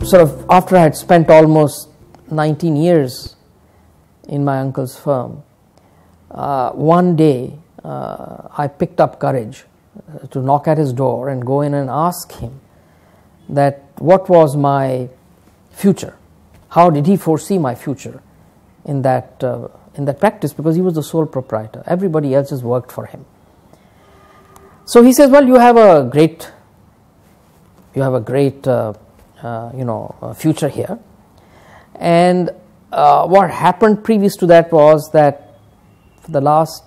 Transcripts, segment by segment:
sort of after I had spent almost 19 years in my uncle's firm, one day I picked up courage to knock at his door and go in and ask him that what was my future, how did he foresee my future in that practice, because he was the sole proprietor. Everybody else just worked for him. So he says, well, you have a great future here. And what happened previous to that was that for the last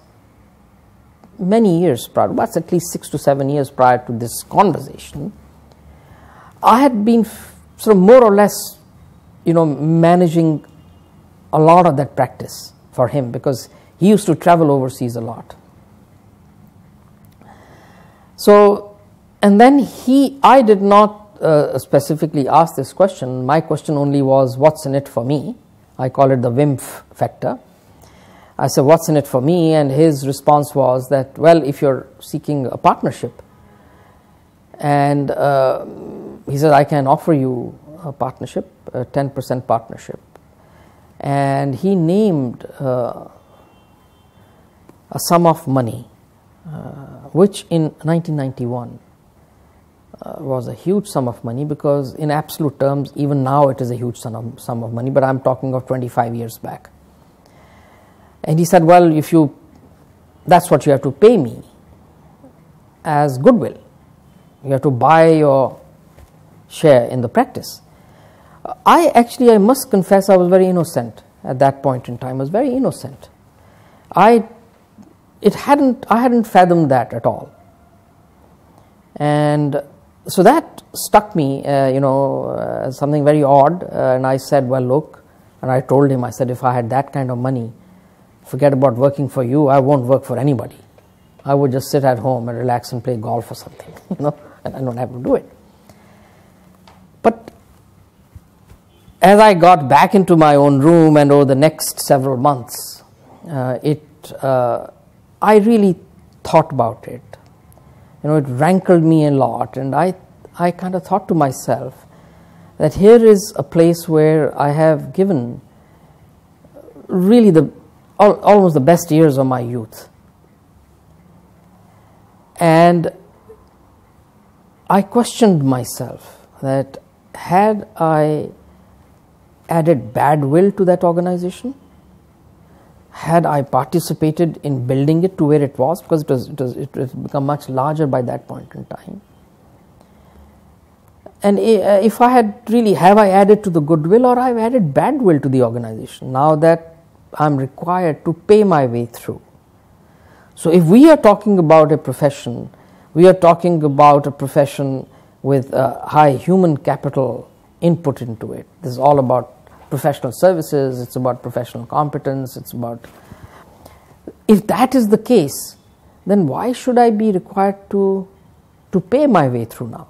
many years prior, that's at least 6 to 7 years prior to this conversation, I had been sort of more or less, managing a lot of that practice for him, because he used to travel overseas a lot. So, and then I did not specifically ask this question. My question only was, what's in it for me? I call it the WIMF factor. I said, what's in it for me? And his response was that, well, if you're seeking a partnership, and he said, I can offer you a partnership, a 10% partnership. And he named a sum of money, which in 1991 was a huge sum of money, because in absolute terms, even now it is a huge sum of money, but I'm talking of 25 years back. And he said, well, that's what you have to pay me as goodwill. You have to buy your share in the practice. I must confess, I was very innocent at that point in time. I was very innocent. I hadn't fathomed that at all. And so that struck me, as something very odd. And I said, well, look, and I told him, I said, if I had that kind of money, forget about working for you, I won't work for anybody. I would just sit at home and relax and play golf or something, and I don't have to do it. But as I got back into my own room, and over the next several months, I really thought about it. It rankled me a lot, and I kind of thought to myself that here is a place where I have given really almost the best years of my youth. And I questioned myself that had I added bad will to that organization, had I participated in building it to where it was, because it has become much larger by that point in time, and if I had really, have I added to the goodwill, or I've added bad will to the organization now that I'm required to pay my way through. So if we are talking about a profession, we are talking about a profession with high human capital input into it. This is all about professional services, it's about professional competence, it's about, if that is the case, then why should I be required to pay my way through now?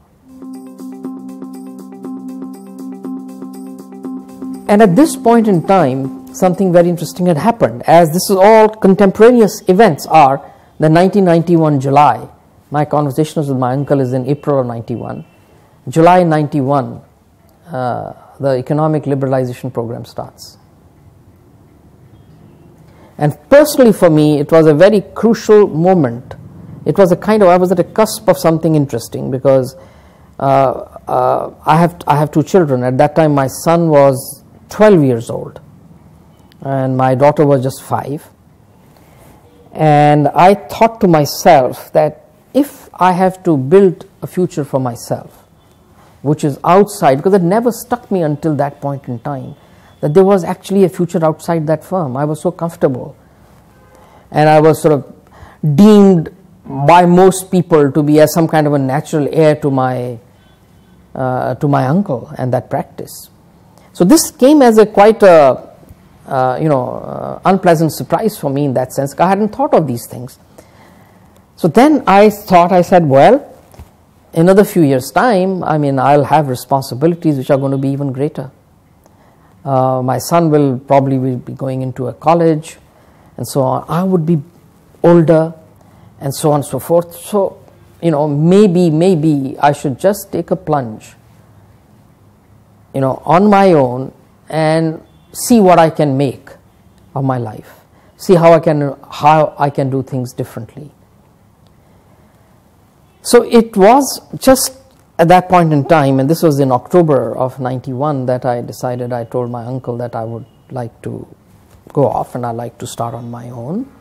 And at this point in time, something very interesting had happened, as this is all contemporaneous events are the 1991 July. My conversations with my uncle is in April of 91. July 91, the economic liberalization program starts. And personally for me, it was a very crucial moment. It was I was at a cusp of something interesting, because I have two children. At that time, my son was 12 years old, and my daughter was just 5. And I thought to myself that if I have to build a future for myself, which is outside, because it never struck me until that point in time that there was actually a future outside that firm. I was so comfortable, and I was sort of deemed by most people to be as some kind of a natural heir to my uncle and that practice. So this came as a quite unpleasant surprise for me in that sense. I hadn't thought of these things. So then I said, well, in another few years' time, I'll have responsibilities which are going to be even greater. My son will probably be going into a college, and so on. I would be older, and so on and so forth. So, maybe I should just take a plunge on my own and see what I can make of my life, see how I can do things differently. So it was just at that point in time, and this was in October of 91, that I decided, I told my uncle that I would like to go off and I like to start on my own.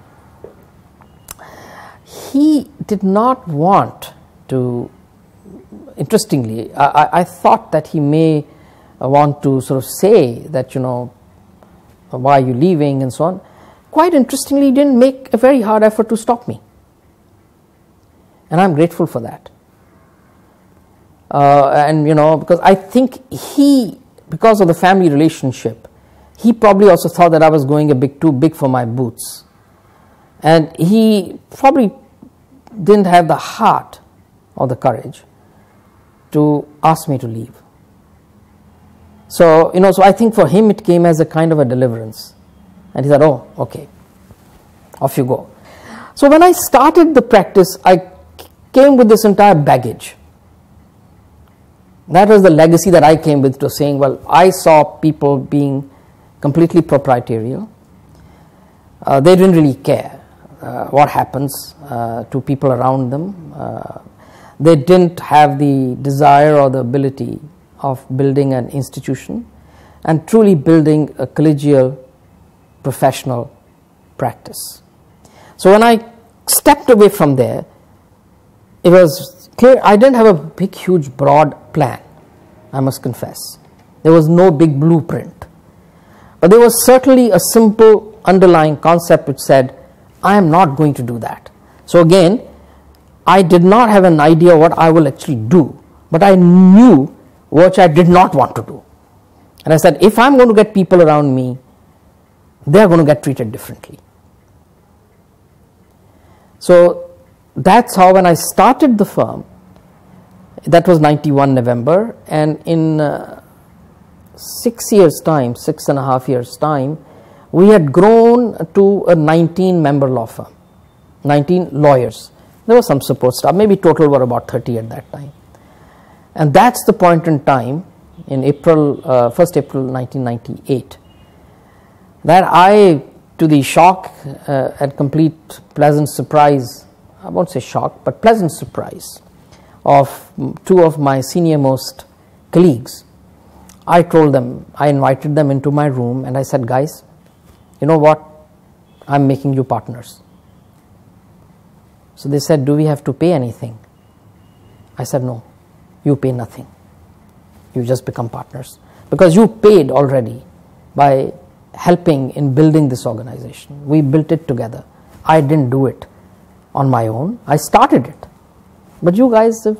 He did not want to, interestingly, I thought that he may want to sort of say that, why are you leaving and so on. Quite interestingly, he didn't make a very hard effort to stop me. And I'm grateful for that. And because I think because of the family relationship, he probably also thought that I was going a bit too big for my boots. And he probably didn't have the heart or the courage to ask me to leave. So, so I think for him it came as a kind of a deliverance. And he said, oh, okay, off you go. So when I started the practice, I came with this entire baggage. That was the legacy that I came with, to saying, well, I saw people being completely proprietarial. They didn't really care what happens to people around them. They didn't have the desire or the ability of building an institution and truly building a collegial professional practice. So when I stepped away from there, it was clear I didn't have a big, huge, broad plan, I must confess. There was no big blueprint. But there was certainly a simple underlying concept which said, I am not going to do that. So again, I did not have an idea what I will actually do, but I knew what I did not want to do. And I said, if I'm going to get people around me, they are going to get treated differently. So that's how, when I started the firm, that was 91 November, and in 6 years' time, 6.5 years' time, we had grown to a 19-member law firm, 19 lawyers. There was some support staff, maybe total were about 30 at that time. And that's the point in time, in April, 1st April 1998, that I, to the shock and complete pleasant surprise, I won't say shock, but pleasant surprise of two of my senior most colleagues, I told them, I invited them into my room and I said, guys, you know what, I'm making you partners. So they said, do we have to pay anything? I said, no, you pay nothing. You just become partners, because you paid already by helping in building this organization. We built it together. I didn't do it on my own. I started it. But you guys have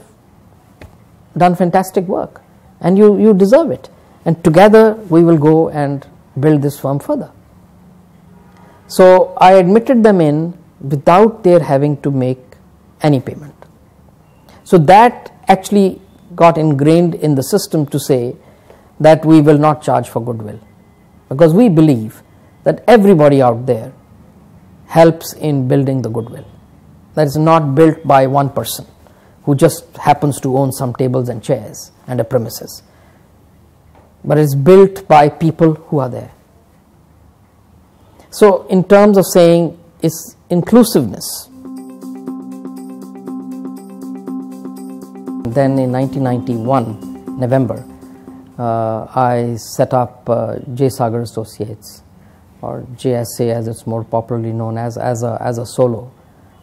done fantastic work and you deserve it. And together we will go and build this firm further. So I admitted them in without their having to make any payment. So that actually got ingrained in the system to say that we will not charge for goodwill, because we believe that everybody out there helps in building the goodwill. That is not built by one person who just happens to own some tables and chairs and a premises, but it's built by people who are there. So in terms of saying it's inclusiveness, then in 1991 November, I set up J. Sagar Associates, or JSA as it's more popularly known as a solo.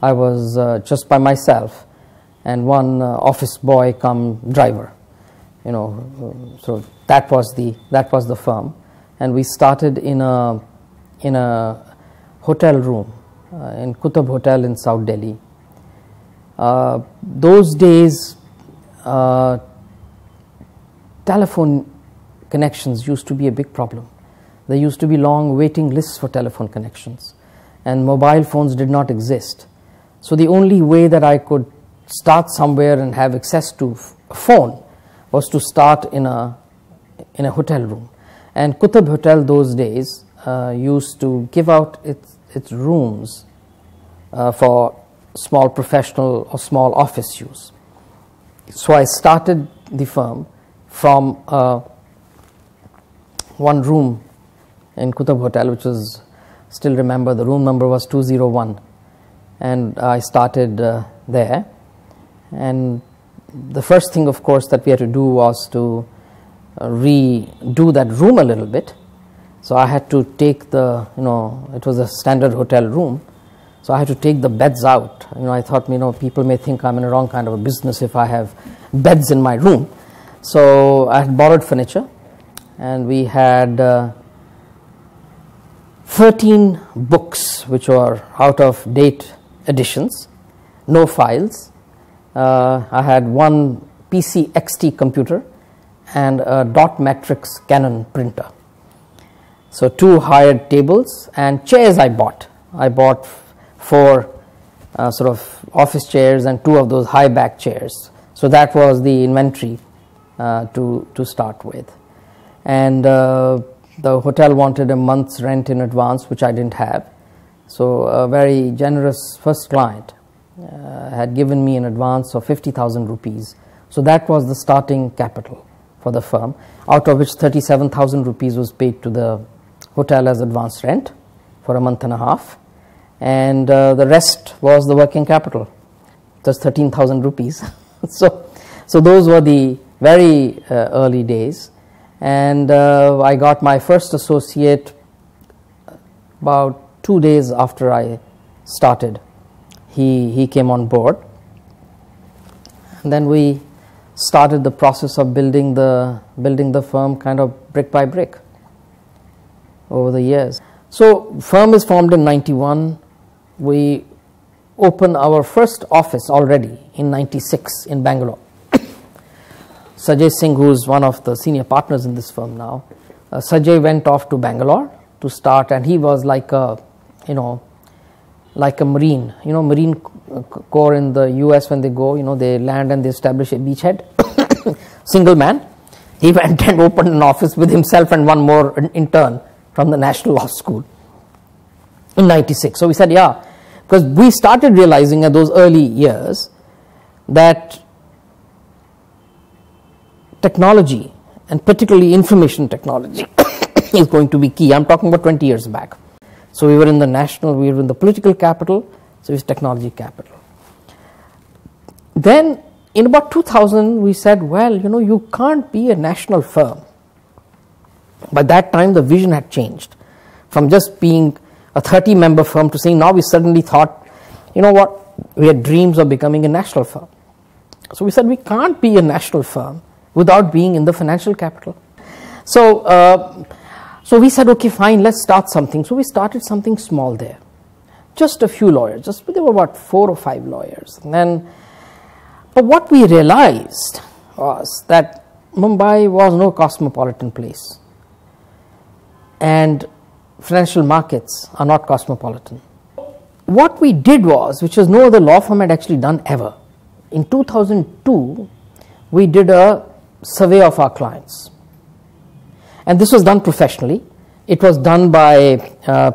I was just by myself and one office boy come driver, so that was the firm, and we started in a hotel room in Qutb Hotel in South Delhi. Those days, telephone connections used to be a big problem. There used to be long waiting lists for telephone connections, and mobile phones did not exist. So the only way that I could start somewhere and have access to a phone was to start in a hotel room. And Qutb Hotel those days used to give out its rooms for small professional or small office use. So I started the firm from a one room in Qutb Hotel, which was, still remember, the room number was 201, and I started there. And the first thing, of course, that we had to do was to redo that room a little bit. So I had to take the, it was a standard hotel room, so I had to take the beds out. I thought, people may think I'm in a wrong kind of a business if I have beds in my room. So I had borrowed furniture, and we had 13 books which were out of date editions, no files. I had one PC XT computer and a dot matrix Canon printer. So 2 hired tables and chairs I bought. I bought 4 sort of office chairs and 2 of those high back chairs. So that was the inventory to start with. And the hotel wanted a month's rent in advance, which I didn't have. So a very generous first client had given me an advance of 50,000 rupees. So that was the starting capital for the firm, out of which 37,000 rupees was paid to the hotel as advance rent for a month and a half, and the rest was the working capital, just 13,000 rupees. So those were the very early days, and I got my first associate about 2 days after I started. He came on board, and then we started the process of building the firm kind of brick by brick over the years. So firm is formed in 91. We opened our first office already in 96 in Bangalore. Sajay Singh, who is one of the senior partners in this firm now, Sajay went off to Bangalore to start, and he was like a Marine, Marine Corps in the US. When they go, they land and they establish a beachhead. Single man. He went and opened an office with himself and one more intern from the National Law School in 96. So we said, yeah, because we started realizing at those early years that technology, and particularly information technology, is going to be key. I'm talking about 20 years back. So we were in the political capital, so it was technology capital. Then in about 2000, we said, well, you can't be a national firm. By that time, the vision had changed from just being a 30-member firm to saying, now we suddenly thought, we had dreams of becoming a national firm. So we said, we can't be a national firm without being in the financial capital. So we said, okay, fine, let's start something. So we started something small there. Just a few lawyers, there were about 4 or 5 lawyers. But what we realized was that Mumbai was no cosmopolitan place, and financial markets are not cosmopolitan. What we did was, which was no other law firm had actually done ever, in 2002, we did a survey of our clients. And this was done professionally. It was done by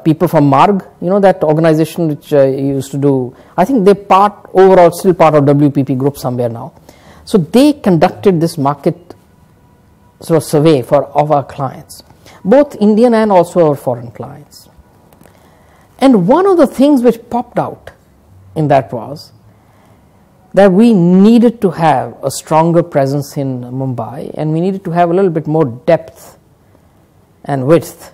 people from MARG, that organization which used to do, I think they still part of WPP group somewhere now. So they conducted this market sort of survey of our clients, both Indian and also our foreign clients. And one of the things which popped out in that was that we needed to have a stronger presence in Mumbai, and we needed to have a little bit more depth and width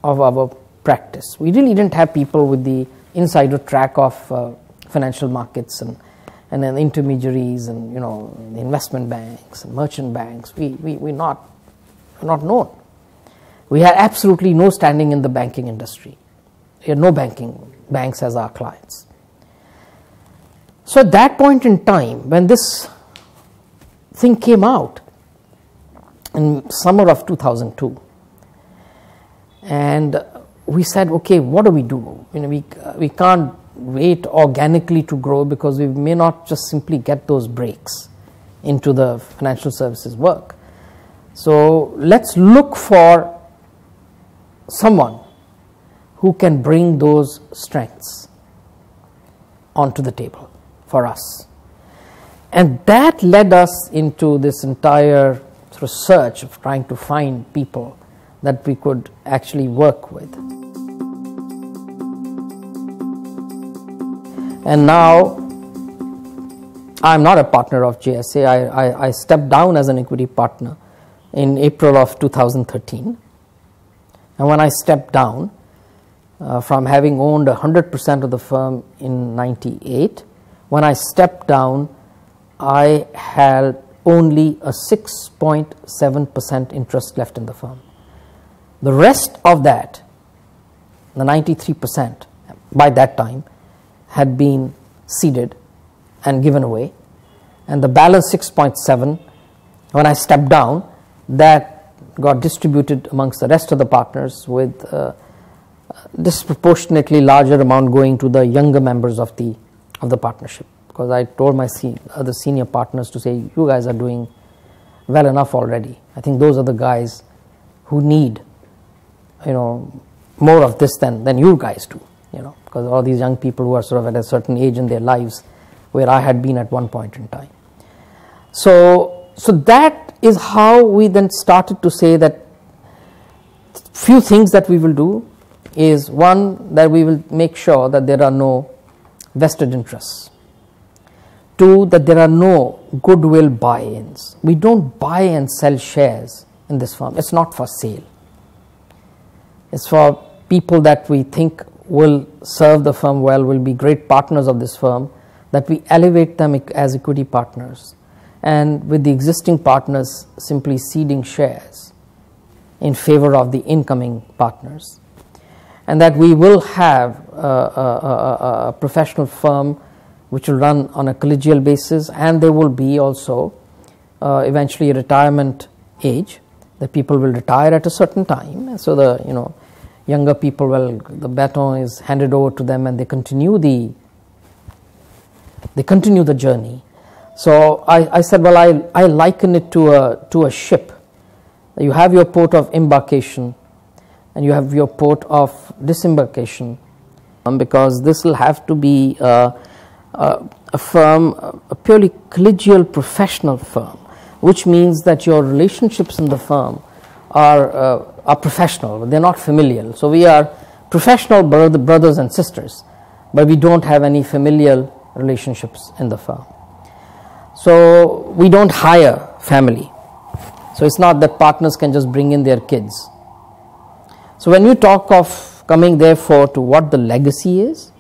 of our practice. We really didn't have people with the insider track of financial markets and then intermediaries and the investment banks and merchant banks. We're not known. We had absolutely no standing in the banking industry. We had no banks as our clients. So at that point in time, when this thing came out in summer of 2002, and we said, okay, what do? We can't wait organically to grow, because we may not just simply get those breaks into the financial services work. So let's look for someone who can bring those strengths onto the table for us. And that led us into this entire sort of search of trying to find people that we could actually work with. And now I'm not a partner of JSA. I stepped down as an equity partner in April of 2013. And when I stepped down, from having owned 100% of the firm in 98, when I stepped down, I had only a 6.7% interest left in the firm. The rest of that, the 93% by that time, had been ceded and given away, and the balance 6.7, when I stepped down, that got distributed amongst the rest of the partners, with disproportionately larger amount going to the younger members of the partnership, because I told my other senior partners to say, you guys are doing well enough already. I think those are the guys who need, more of this than you guys do, because all these young people who are sort of at a certain age in their lives where I had been at one point in time. So that is how we then started to say that few things that we will do is, one, that we will make sure that there are no vested interests. Two, that there are no goodwill buy-ins. We don't buy and sell shares in this firm. It's not for sale. It's for people that we think will serve the firm well, will be great partners of this firm, that we elevate them as equity partners, and with the existing partners simply ceding shares in favor of the incoming partners. And that we will have a professional firm which will run on a collegial basis, and there will be also eventually a retirement age, that people will retire at a certain time, and so the younger people, the baton is handed over to them, and they continue the journey. So I said, well, I liken it to a ship. You have your port of embarkation and you have your port of disembarkation, because this will have to be a firm, a purely collegial professional firm, which means that your relationships in the firm are professional, they're not familial. So we are professional brothers and sisters, but we don't have any familial relationships in the firm. So we don't hire family. So it's not that partners can just bring in their kids. So when you talk of coming therefore to what the legacy is,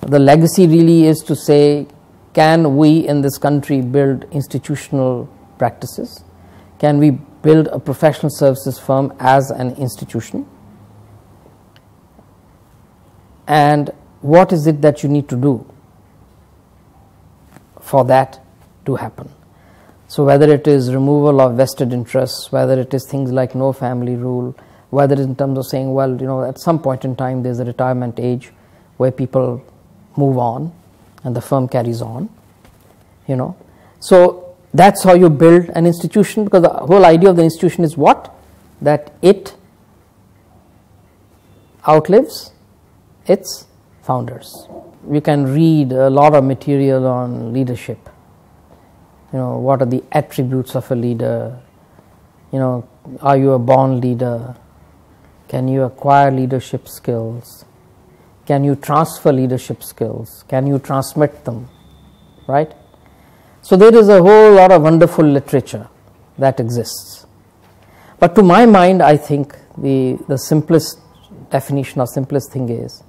the legacy really is to say, can we in this country build institutional practices? Can we build a professional services firm as an institution? And what is it that you need to do for that to happen? So whether it is removal of vested interests, whether it is things like no family rule, whether in terms of saying, well, at some point in time there's a retirement age where people move on and the firm carries on, So that's how you build an institution, because the whole idea of the institution is what? That it outlives its founders. You can read a lot of material on leadership. What are the attributes of a leader? Are you a born leader? Can you acquire leadership skills? Can you transfer leadership skills? Can you transmit them? Right? So there is a whole lot of wonderful literature that exists. But to my mind, I think the simplest definition or simplest thing is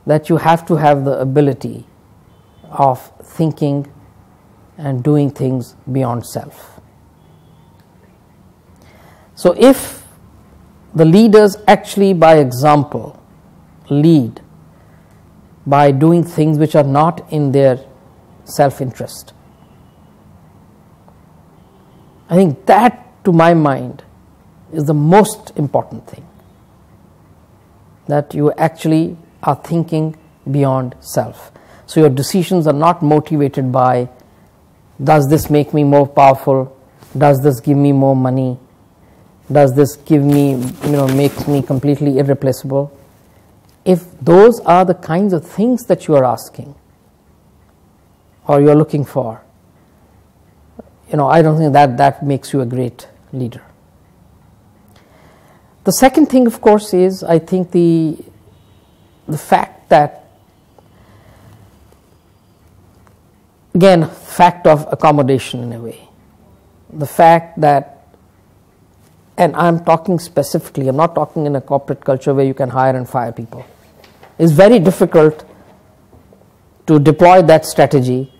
that you have to have the ability of thinking and doing things beyond self. So if the leaders actually by example lead by doing things which are not in their self-interest, I think that, to my mind, is the most important thing, that you actually are thinking beyond self. So your decisions are not motivated by, does this make me more powerful? Does this give me more money? Does this give me, makes me completely irreplaceable? If those are the kinds of things that you are asking or you are looking for, I don't think that makes you a great leader. The second thing, of course, is I think the fact that, again, fact of accommodation in a way. The fact that, and I'm talking specifically, I'm not talking in a corporate culture where you can hire and fire people. It's very difficult to deploy that strategy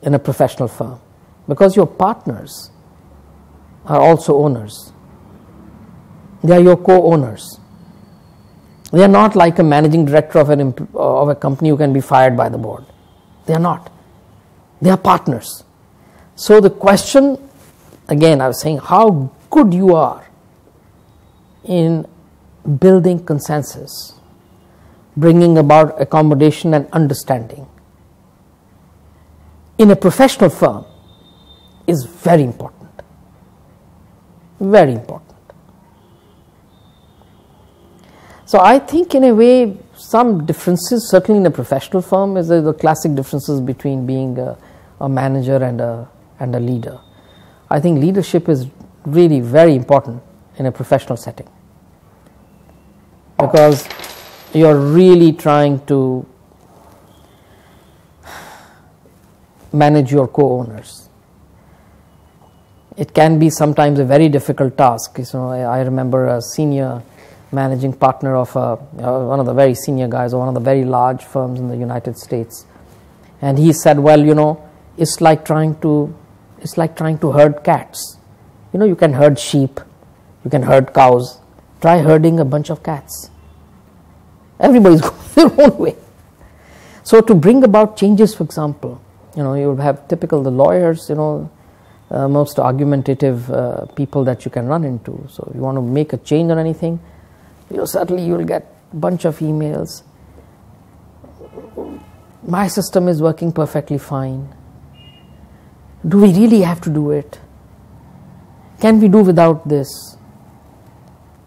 in a professional firm because your partners are also owners. They are your co-owners. They are not like a managing director of a company who can be fired by the board. They are not. They are partners. So the question, again, I was saying how good you are in building consensus, bringing about accommodation and understanding in a professional firm is very important. Very important. So I think in a way some differences, certainly in a professional firm, is the classic differences between being a manager and a leader. I think leadership is really very important in a professional setting because you're really trying to manage your co-owners. It can be sometimes a very difficult task. So I remember a senior managing partner of one of the very senior guys of one of the very large firms in the United States, and he said, well, you know, it's like trying to herd cats. You know, you can herd sheep, you can herd cows, try herding a bunch of cats. Everybody's going their own way. So to bring about changes, for example, you know, you will have typical the lawyers, you know, most argumentative people that you can run into. So you want to make a change on anything, you know, certainly you will get a bunch of emails. My system is working perfectly fine. Do we really have to do it? Can we do without this?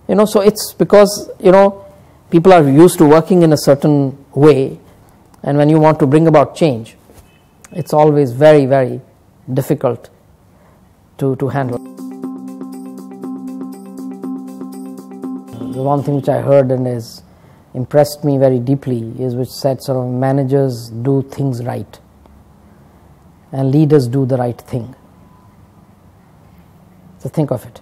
You know, so it's because, you know, people are used to working in a certain way, and when you want to bring about change, it's always very, very difficult to handle. The one thing which I heard and has impressed me very deeply is which said sort of managers do things right and leaders do the right thing. So think of it,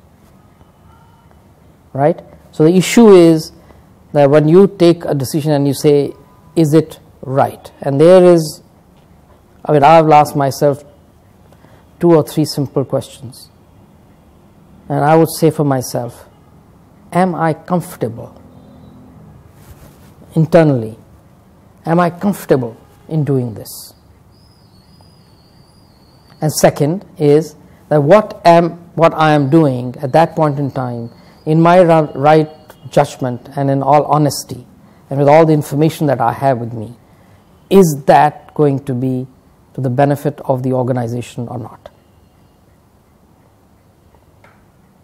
right? So the issue is that when you take a decision and you say, is it right? And there is, I mean, I've asked myself 2 or 3 simple questions, and I would say for myself, am I comfortable internally? Am I comfortable in doing this? And second is that what I am doing at that point in time, in my right judgment and in all honesty and with all the information that I have with me, is that going to be to the benefit of the organization or not?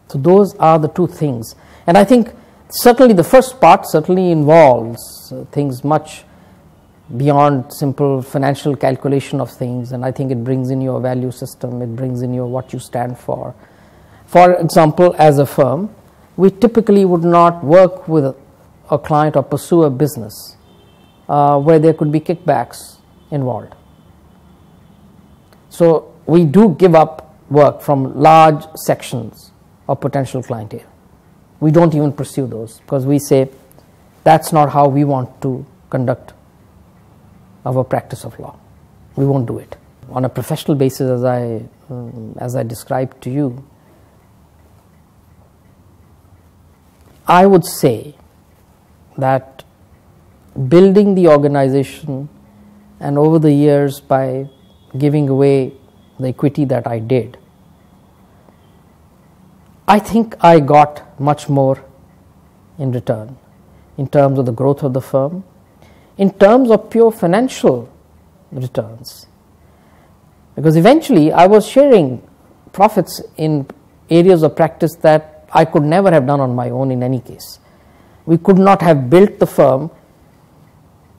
So those are the 2 things. And I think certainly the first part certainly involves things much beyond simple financial calculation of things, and I think it brings in your value system, it brings in your what you stand for. For example, as a firm, we typically would not work with a client or pursue a business where there could be kickbacks involved. So we do give up work from large sections of potential clientele. We don't even pursue those because we say that's not how we want to conduct our practice of law. We won't do it. On a professional basis, as I described to you, I would say that building the organization and over the years by giving away the equity that I did, I think I got much more in return in terms of the growth of the firm, in terms of pure financial returns, because eventually I was sharing profits in areas of practice that I could never have done on my own in any case. We could not have built the firm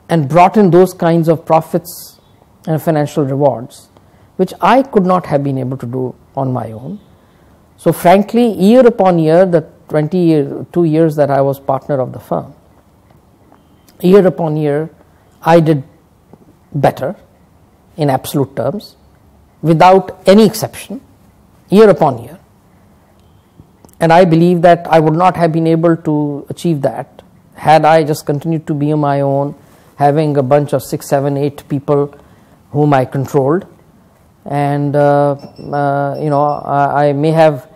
and brought in those kinds of profits and financial rewards, which I could not have been able to do on my own. So frankly, year upon year, the 22 years that I was partner of the firm, year upon year, I did better in absolute terms, without any exception, year upon year. And I believe that I would not have been able to achieve that had I just continued to be on my own, having a bunch of 6, 7, 8 people whom I controlled. And I may have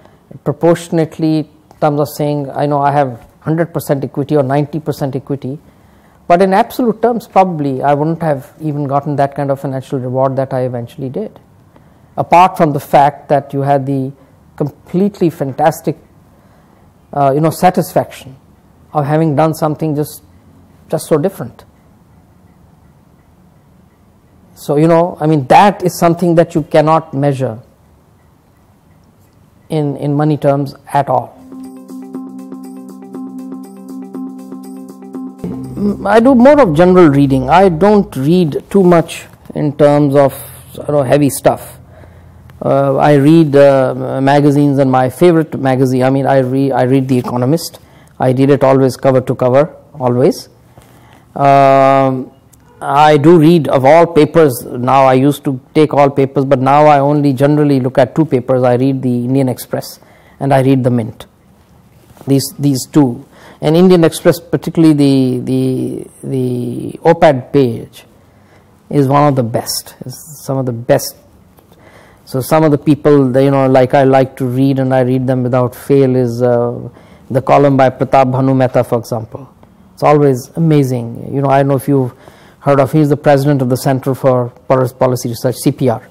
proportionately, in terms of saying, I know I have 100% equity or 90% equity, but in absolute terms probably I wouldn't have even gotten that kind of financial reward that I eventually did, apart from the fact that you had the completely fantastic satisfaction of having done something just so different. So that is something that you cannot measure in money terms at all. I do more of general reading. I don't read too much in terms of heavy stuff. I read magazines, and my favorite magazine, I read The Economist. I read it always cover to cover, always. I do read of all papers now. I used to take all papers, but now I only generally look at 2 papers. I read the Indian Express and I read the Mint. These 2. And Indian Express, particularly the op-ed page, is one of the best. It's some of the best. So some of the people, like I like to read, and I read them without fail, is the column by Pratap Bhanu Mehta, for example. It's always amazing. I don't know if you've heard of, he's the president of the Center for Policy Research, CPR.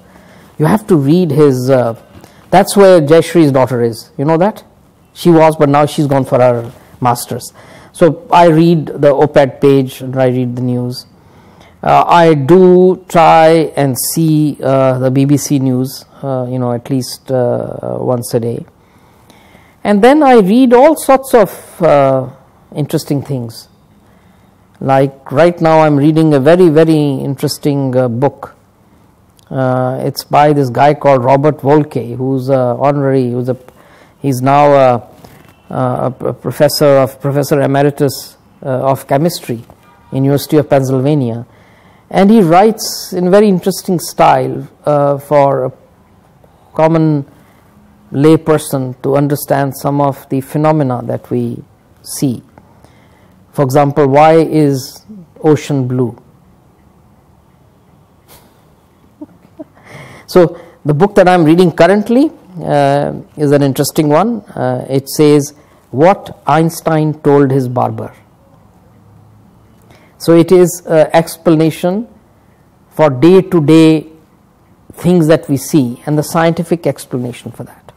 You have to read his, that's where Jayashree's daughter is. You know that? She was, but now she's gone for her master's. So I read the op-ed page and I read the news. I do try and see the BBC News, at least once a day. And then I read all sorts of interesting things. Like right now I'm reading a very, very interesting book. It's by this guy called Robert Volke, who's he's now a professor emeritus of chemistry in University of Pennsylvania. And he writes in a very interesting style for a common lay person to understand some of the phenomena that we see. For example, why is ocean blue? So the book that I am reading currently is an interesting one. It says, What Einstein Told His Barber. So it is an explanation for day-to-day things that we see, and the scientific explanation for that.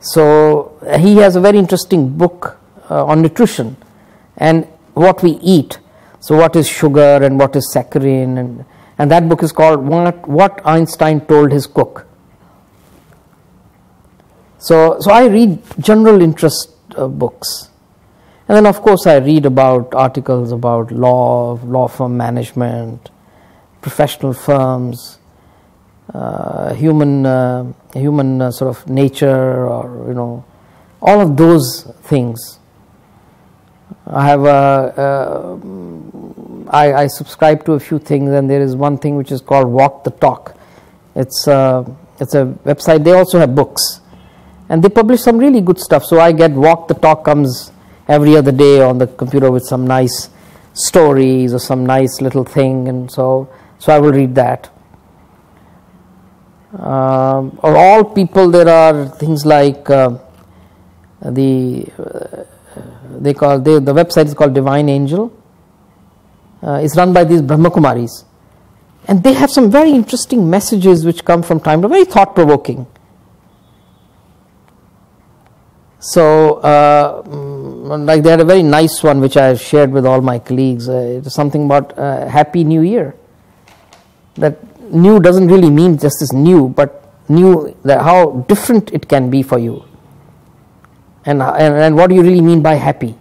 So he has a very interesting book on nutrition and what we eat. So what is sugar and what is saccharin, and that book is called What Einstein Told His Cook. So I read general interest books. And then of course I read about articles about law firm management, professional firms, human sort of nature, or all of those things. I have I subscribe to a few things, and there is one thing which is called Walk the Talk. It's a website. They also have books, and they publish some really good stuff. So I get Walk the Talk, comes every other day on the computer with some nice stories or some nice little thing, and so I will read that. Of all people, there are things like the website is called Divine Angel. It's run by these Brahmakumaris, and they have some very interesting messages which come from time to time, very thought-provoking. So like they had a very nice one which I shared with all my colleagues. It was something about Happy New Year. That new doesn't really mean just as new, but new, that how different it can be for you, and what do you really mean by happy,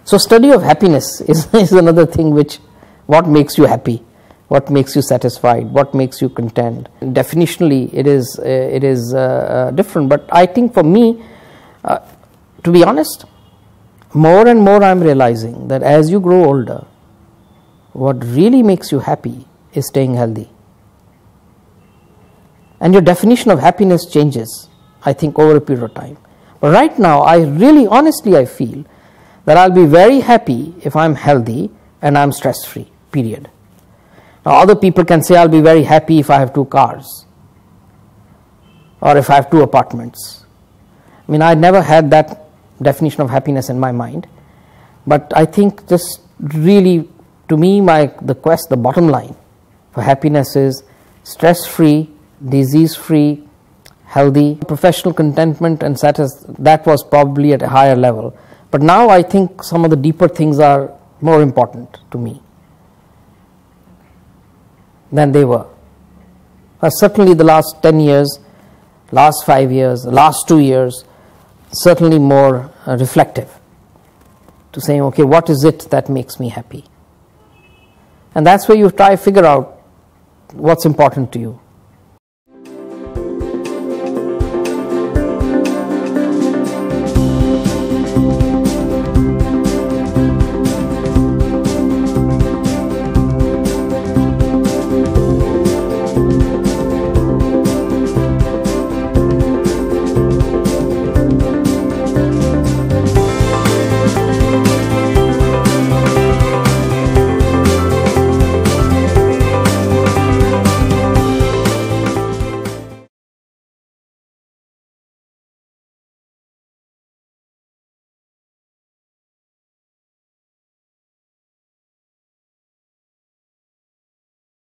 So study of happiness is another thing, what makes you happy, what makes you satisfied, what makes you content. Definitionally, it is different, but I think for me, to be honest, more and more I am realizing that as you grow older, what really makes you happy is staying healthy. And your definition of happiness changes, I think, over a period of time. But right now, I really honestly, I feel that I'll be very happy if I'm healthy and I'm stress-free, period. Now, other people can say I'll be very happy if I have 2 cars or if I have 2 apartments. I mean, I never had that definition of happiness in my mind, but I think just really, to me, the bottom line for happiness is stress-free, disease-free, healthy. Professional contentment and that was probably at a higher level, but now I think some of the deeper things are more important to me than they were. Certainly the last 10 years, last 5 years, last 2 years, certainly more reflective to saying, okay, what is it that makes me happy? And that's where you try to figure out what's important to you.